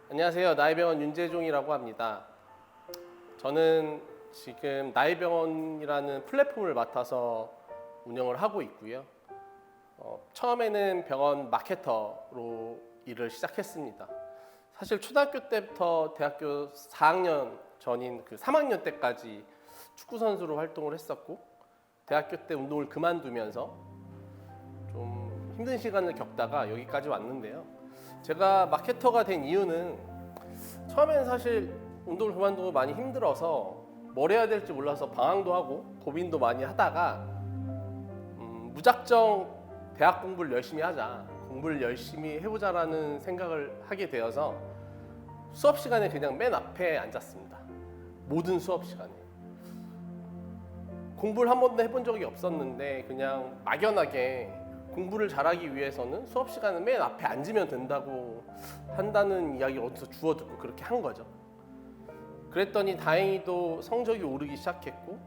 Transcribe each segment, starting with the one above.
안녕하세요. 나이병원 윤재종이라고 합니다. 저는 지금 나이병원이라는 플랫폼을 맡아서 운영을 하고 있고요. 처음에는 병원 마케터로 일을 시작했습니다. 사실 초등학교 때부터 대학교 4학년 전인 그 3학년 때까지 축구 선수로 활동을 했었고, 대학교 때 운동을 그만두면서 좀 힘든 시간을 겪다가 여기까지 왔는데요. 제가 마케터가 된 이유는 처음에는 사실 운동을 그만두고 많이 힘들어서 뭘 해야 될지 몰라서 방황도 하고 고민도 많이 하다가 무작정 대학 공부를 열심히 하자, 공부를 열심히 해보자라는 생각을 하게 되어서 수업 시간에 그냥 맨 앞에 앉았습니다. 모든 수업 시간에 공부를 한 번도 해본 적이 없었는데 그냥 막연하게 공부를 잘하기 위해서는 수업 시간에 맨 앞에 앉으면 된다고 한다는 이야기를 어디서 주워 듣고 그렇게 한 거죠. 그랬더니 다행히도 성적이 오르기 시작했고,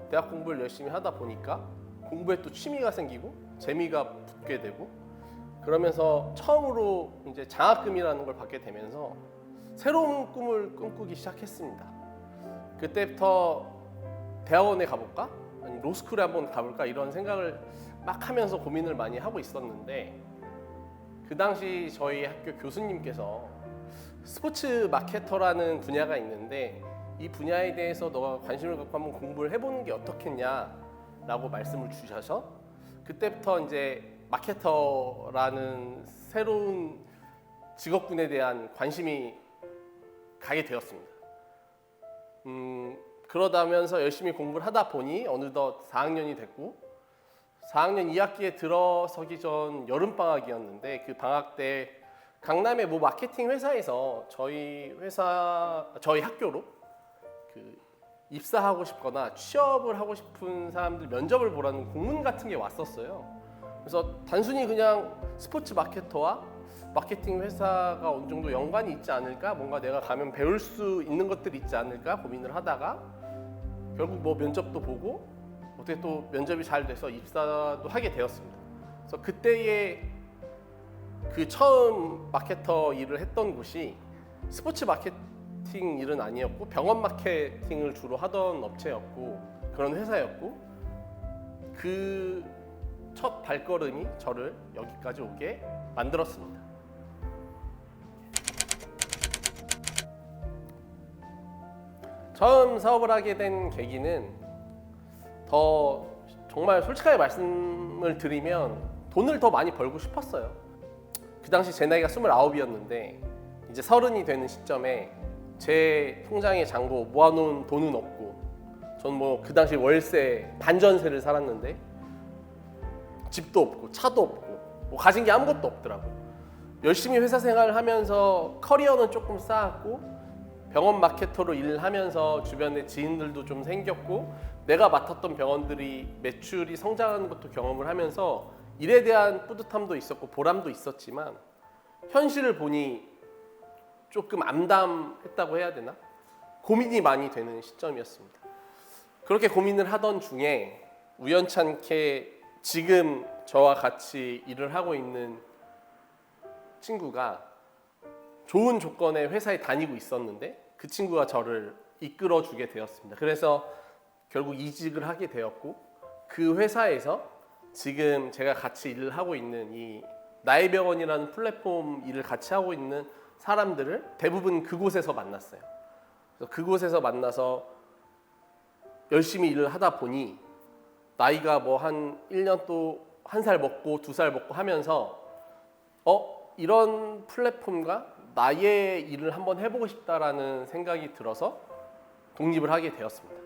대학 공부를 열심히 하다 보니까 공부에 또 취미가 생기고 재미가 붙게 되고, 그러면서 처음으로 이제 장학금이라는 걸 받게 되면서 새로운 꿈을 꿈꾸기 시작했습니다. 그때부터 대학원에 가볼까? 아니 로스쿨에 한번 가볼까? 이런 생각을 막 하면서 고민을 많이 하고 있었는데, 그 당시 저희 학교 교수님께서 스포츠 마케터라는 분야가 있는데 이 분야에 대해서 너가 관심을 갖고 한번 공부를 해보는 게 어떻겠냐라고 말씀을 주셔서 그때부터 이제 마케터라는 새로운 직업군에 대한 관심이 가게 되었습니다. 그러다면서 열심히 공부를 하다 보니 어느덧 4학년이 됐고, 4학년 2학기에 들어서기 전 여름방학이었는데 그 방학 때 강남의 모 마케팅 회사에서 저희 학교로 그 입사하고 싶거나 취업을 하고 싶은 사람들 면접을 보라는 공문 같은 게 왔었어요. 그래서 단순히 그냥 스포츠 마케터와 마케팅 회사가 어느 정도 연관이 있지 않을까, 뭔가 내가 가면 배울 수 있는 것들이 있지 않을까 고민을 하다가 결국 뭐 면접도 보고 어떻게 또 면접이 잘 돼서 입사도 하게 되었습니다. 그래서 그때의 그 처음 마케터 일을 했던 곳이 스포츠 마케팅 일은 아니었고 병원 마케팅을 주로 하던 업체였고 그런 회사였고, 그 첫 발걸음이 저를 여기까지 오게 만들었습니다. 처음 사업을 하게 된 계기는 더 정말 솔직하게 말씀을 드리면 돈을 더 많이 벌고 싶었어요. 그 당시 제 나이가 29이었는데 이제 30이 되는 시점에 제 통장에 잔고 모아놓은 돈은 없고, 전 뭐 그 당시 월세 반전세를 살았는데 집도 없고 차도 없고 뭐 가진 게 아무것도 없더라고요. 열심히 회사 생활을 하면서 커리어는 조금 쌓았고 병원 마케터로 일을 하면서 주변에 지인들도 좀 생겼고 내가 맡았던 병원들이 매출이 성장하는 것도 경험을 하면서 일에 대한 뿌듯함도 있었고 보람도 있었지만 현실을 보니 조금 암담했다고 해야 되나? 고민이 많이 되는 시점이었습니다. 그렇게 고민을 하던 중에 우연찮게 지금 저와 같이 일을 하고 있는 친구가 좋은 조건의 회사에 다니고 있었는데 그 친구가 저를 이끌어주게 되었습니다. 그래서 결국 이직을 하게 되었고, 그 회사에서 지금 제가 같이 일을 하고 있는 이 나이병원이라는 플랫폼 일을 같이 하고 있는 사람들을 대부분 그곳에서 만났어요. 그래서 그곳에서 만나서 열심히 일을 하다 보니 나이가 뭐 한 1년 또 1살 먹고 2살 먹고 하면서 이런 플랫폼과 나의 일을 한번 해보고 싶다라는 생각이 들어서 독립을 하게 되었습니다.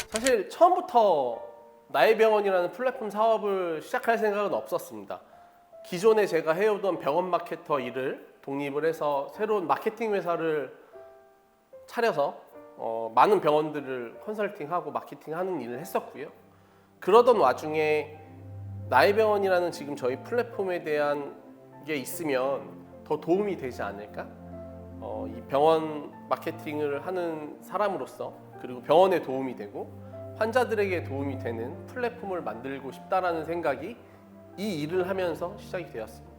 사실 처음부터 나이병원이라는 플랫폼 사업을 시작할 생각은 없었습니다. 기존에 제가 해오던 병원 마케터 일을 독립을 해서 새로운 마케팅 회사를 차려서 많은 병원들을 컨설팅하고 마케팅하는 일을 했었고요. 그러던 와중에 나이병원이라는 지금 저희 플랫폼에 대한 게 있으면 더 도움이 되지 않을까? 이 병원 마케팅을 하는 사람으로서, 그리고 병원에 도움이 되고 환자들에게 도움이 되는 플랫폼을 만들고 싶다라는 생각이 이 일을 하면서 시작이 되었습니다.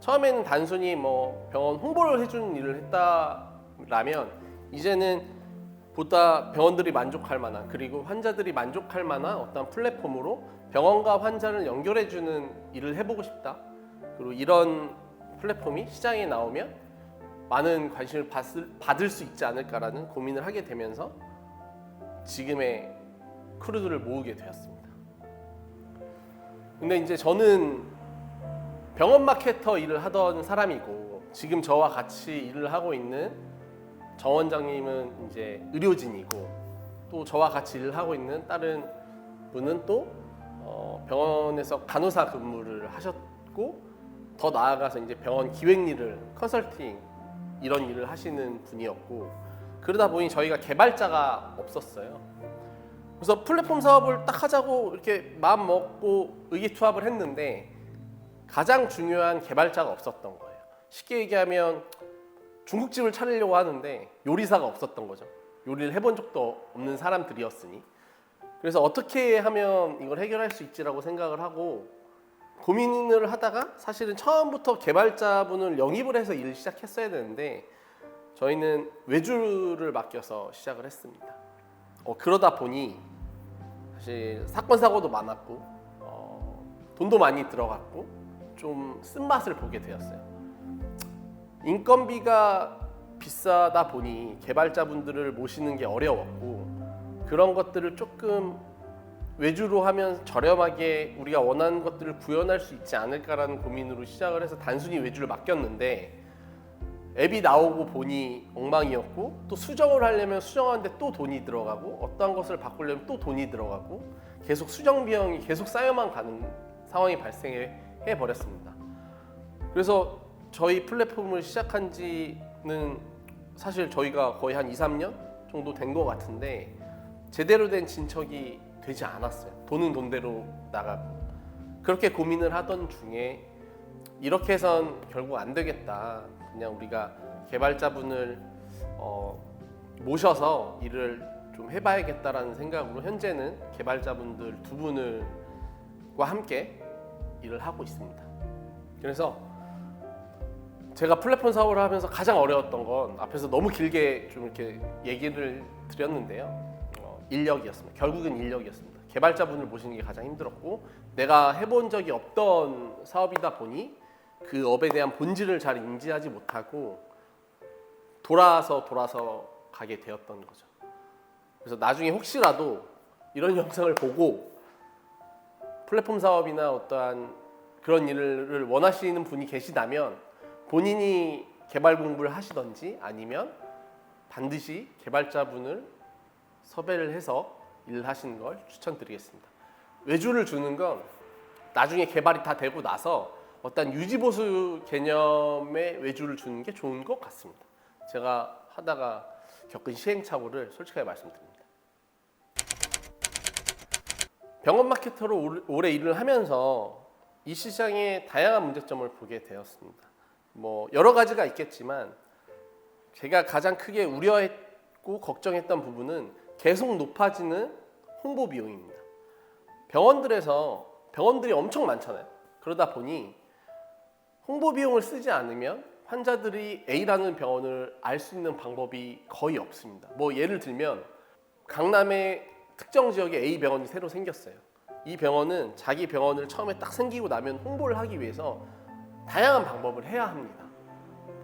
처음에는 단순히 뭐 병원 홍보를 해주는 일을 했다라면 이제는 보다 병원들이 만족할 만한, 그리고 환자들이 만족할 만한 어떤 플랫폼으로 병원과 환자를 연결해주는 일을 해보고 싶다. 그리고 이런 플랫폼이 시장에 나오면 많은 관심을 받을 수 있지 않을까라는 고민을 하게 되면서 지금의 크루들을 모으게 되었습니다. 근데 이제 저는 병원 마케터 일을 하던 사람이고, 지금 저와 같이 일을 하고 있는 정 원장님은 이제 의료진이고, 또 저와 같이 일을 하고 있는 다른 분은 또 병원에서 간호사 근무를 하셨고, 더 나아가서 이제 병원 기획 일을, 컨설팅 이런 일을 하시는 분이었고, 그러다 보니 저희가 개발자가 없었어요. 그래서 플랫폼 사업을 딱 하자고 이렇게 마음 먹고 의기투합을 했는데 가장 중요한 개발자가 없었던 거예요. 쉽게 얘기하면 중국집을 차리려고 하는데 요리사가 없었던 거죠. 요리를 해본 적도 없는 사람들이었으니. 그래서 어떻게 하면 이걸 해결할 수 있지라고 생각을 하고 고민을 하다가, 사실은 처음부터 개발자분을 영입을 해서 일을 시작했어야 되는데 저희는 외주를 맡겨서 시작을 했습니다. 그러다 보니 사실 사건 사고도 많았고 돈도 많이 들어갔고 좀 쓴맛을 보게 되었어요. 인건비가 비싸다 보니 개발자분들을 모시는 게 어려웠고, 그런 것들을 조금 외주로 하면 저렴하게 우리가 원하는 것들을 구현할 수 있지 않을까라는 고민으로 시작을 해서 단순히 외주를 맡겼는데, 앱이 나오고 보니 엉망이었고, 또 수정을 하려면 수정하는데 또 돈이 들어가고, 어떠한 것을 바꾸려면 또 돈이 들어가고, 계속 수정 비용이 계속 쌓여만 가는 상황이 발생해 버렸습니다. 그래서 저희 플랫폼을 시작한 지는 사실 저희가 거의 한 2, 3년 정도 된 것 같은데 제대로 된 진척이 되지 않았어요. 돈은 돈대로 나가고. 그렇게 고민을 하던 중에 이렇게 해선 결국 안 되겠다. 그냥 우리가 개발자분을 모셔서 일을 좀 해봐야겠다라는 생각으로 현재는 개발자분들 2분과 함께 일을 하고 있습니다. 그래서 제가 플랫폼 사업을 하면서 가장 어려웠던 건, 앞에서 너무 길게 좀 이렇게 얘기를 드렸는데요. 인력이었습니다. 결국은 인력이었습니다. 개발자분을 모시는 게 가장 힘들었고, 내가 해본 적이 없던 사업이다 보니 그 업에 대한 본질을 잘 인지하지 못하고 돌아서 가게 되었던 거죠. 그래서 나중에 혹시라도 이런 영상을 보고 플랫폼 사업이나 어떠한 그런 일을 원하시는 분이 계시다면 본인이 개발 공부를 하시던지 아니면 반드시 개발자분을 섭외를 해서 일을 하시는 걸 추천드리겠습니다. 외주를 주는 건 나중에 개발이 다 되고 나서 어떤 유지보수 개념의 외주를 주는 게 좋은 것 같습니다. 제가 하다가 겪은 시행착오를 솔직하게 말씀드립니다. 병원 마케터로 오래 일을 하면서 이 시장의 다양한 문제점을 보게 되었습니다. 뭐 여러 가지가 있겠지만 제가 가장 크게 우려했고 걱정했던 부분은 계속 높아지는 홍보 비용입니다. 병원들이 엄청 많잖아요. 그러다 보니 홍보 비용을 쓰지 않으면 환자들이 A라는 병원을 알 수 있는 방법이 거의 없습니다. 뭐 예를 들면 강남의 특정 지역에 A 병원이 새로 생겼어요. 이 병원은 자기 병원을 처음에 딱 생기고 나면 홍보를 하기 위해서 다양한 방법을 해야 합니다.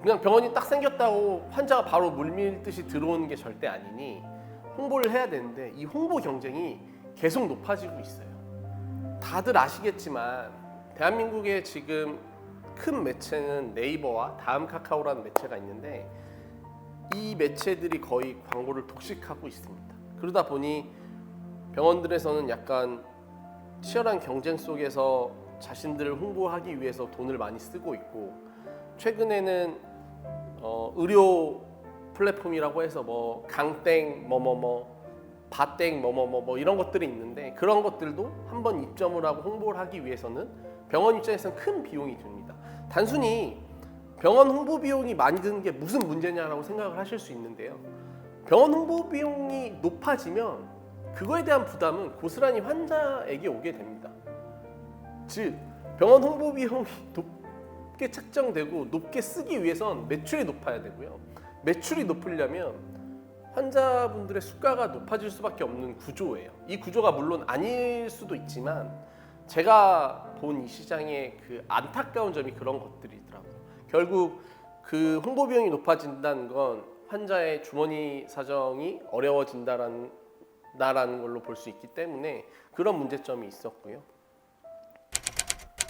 그냥 병원이 딱 생겼다고 환자가 바로 물밀듯이 들어오는 게 절대 아니니 홍보를 해야 되는데, 이 홍보 경쟁이 계속 높아지고 있어요. 다들 아시겠지만 대한민국의 지금 큰 매체는 네이버와 다음 카카오라는 매체가 있는데, 이 매체들이 거의 광고를 독식하고 있습니다. 그러다 보니 병원들에서는 약간 치열한 경쟁 속에서 자신들을 홍보하기 위해서 돈을 많이 쓰고 있고, 최근에는 의료 플랫폼이라고 해서 뭐 강땡 바땡 이런 것들이 있는데, 그런 것들도 한번 입점을 하고 홍보를 하기 위해서는 병원 입장에서는 큰 비용이 듭니다. 단순히 병원 홍보 비용이 많이 드는 게 무슨 문제냐라고 생각을 하실 수 있는데요. 병원 홍보 비용이 높아지면 그거에 대한 부담은 고스란히 환자에게 오게 됩니다. 즉 병원 홍보 비용이 높게 책정되고 높게 쓰기 위해선 매출이 높아야 되고요. 매출이 높으려면 환자분들의 수가가 높아질 수밖에 없는 구조예요. 이 구조가 물론 아닐 수도 있지만 제가 본 이 시장의 그 안타까운 점이 그런 것들이더라고요. 결국 그 홍보 비용이 높아진다는 건 환자의 주머니 사정이 어려워진다라는 걸로 볼 수 있기 때문에 그런 문제점이 있었고요.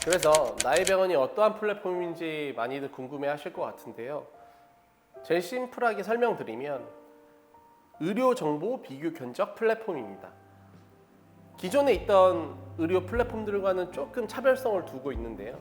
그래서 나의 병원이 어떠한 플랫폼인지 많이들 궁금해하실 것 같은데요. 제일 심플하게 설명드리면 의료 정보 비교 견적 플랫폼입니다. 기존에 있던 의료 플랫폼들과는 조금 차별성을 두고 있는데요.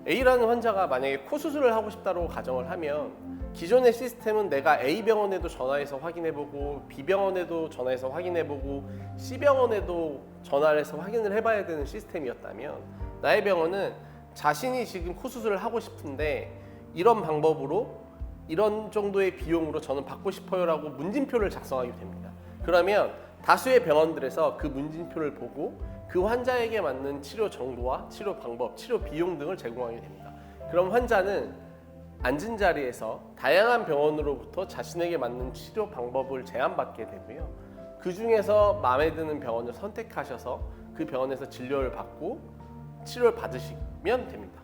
A라는 환자가 만약에 코 수술을 하고 싶다고 가정을 하면 기존의 시스템은 내가 A 병원에도 전화해서 확인해보고 B 병원에도 전화해서 확인해보고 C 병원에도 전화를 해서 확인을 해봐야 되는 시스템이었다면 나의 병원은 자신이 지금 코 수술을 하고 싶은데 이런 방법으로 이런 정도의 비용으로 저는 받고 싶어요라고 문진표를 작성하게 됩니다. 그러면 다수의 병원들에서 그 문진표를 보고 그 환자에게 맞는 치료 정보와 치료 방법, 치료 비용 등을 제공하게 됩니다. 그럼 환자는 앉은 자리에서 다양한 병원으로부터 자신에게 맞는 치료 방법을 제안받게 되고요. 그 중에서 마음에 드는 병원을 선택하셔서 그 병원에서 진료를 받고 치료를 받으시면 됩니다.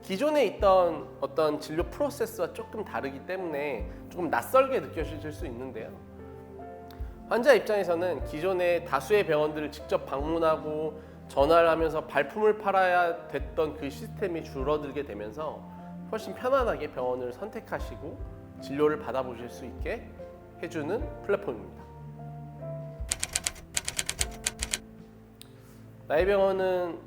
기존에 있던 어떤 진료 프로세스와 조금 다르기 때문에 조금 낯설게 느껴지실 수 있는데요. 환자 입장에서는 기존에 다수의 병원들을 직접 방문하고 전화를 하면서 발품을 팔아야 됐던 그 시스템이 줄어들게 되면서 훨씬 편안하게 병원을 선택하시고 진료를 받아보실 수 있게 해주는 플랫폼입니다. 나의 병원은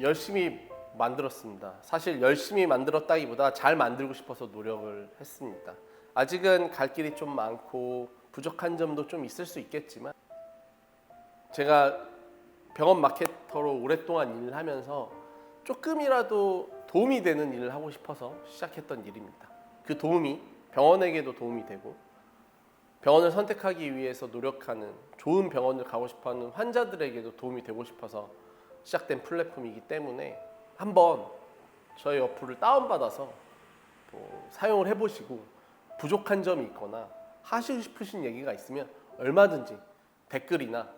열심히 만들었습니다. 사실 열심히 만들었다기보다 잘 만들고 싶어서 노력을 했습니다. 아직은 갈 길이 좀 많고 부족한 점도 좀 있을 수 있겠지만 제가 병원 마케터로 오랫동안 일을 하면서 조금이라도 도움이 되는 일을 하고 싶어서 시작했던 일입니다. 그 도움이 병원에게도 도움이 되고 병원을 선택하기 위해서 노력하는 좋은 병원을 가고 싶어하는 환자들에게도 도움이 되고 싶어서 시작된 플랫폼이기 때문에 한번 저희 어플을 다운받아서 사용을 해보시고 부족한 점이 있거나 하시고 싶으신 얘기가 있으면 얼마든지 댓글이나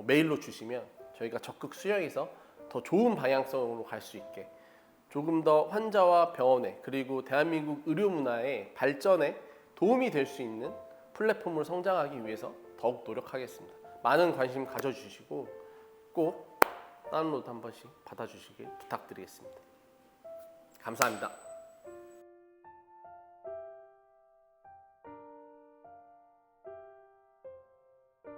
메일로 주시면 저희가 적극 수용해서 더 좋은 방향성으로 갈 수 있게 조금 더 환자와 병원에 그리고 대한민국 의료 문화의 발전에 도움이 될 수 있는 플랫폼으로 성장하기 위해서 더욱 노력하겠습니다. 많은 관심 가져주시고 꼭 다운로드 한 번씩 받아주시길 부탁드리겠습니다. 감사합니다.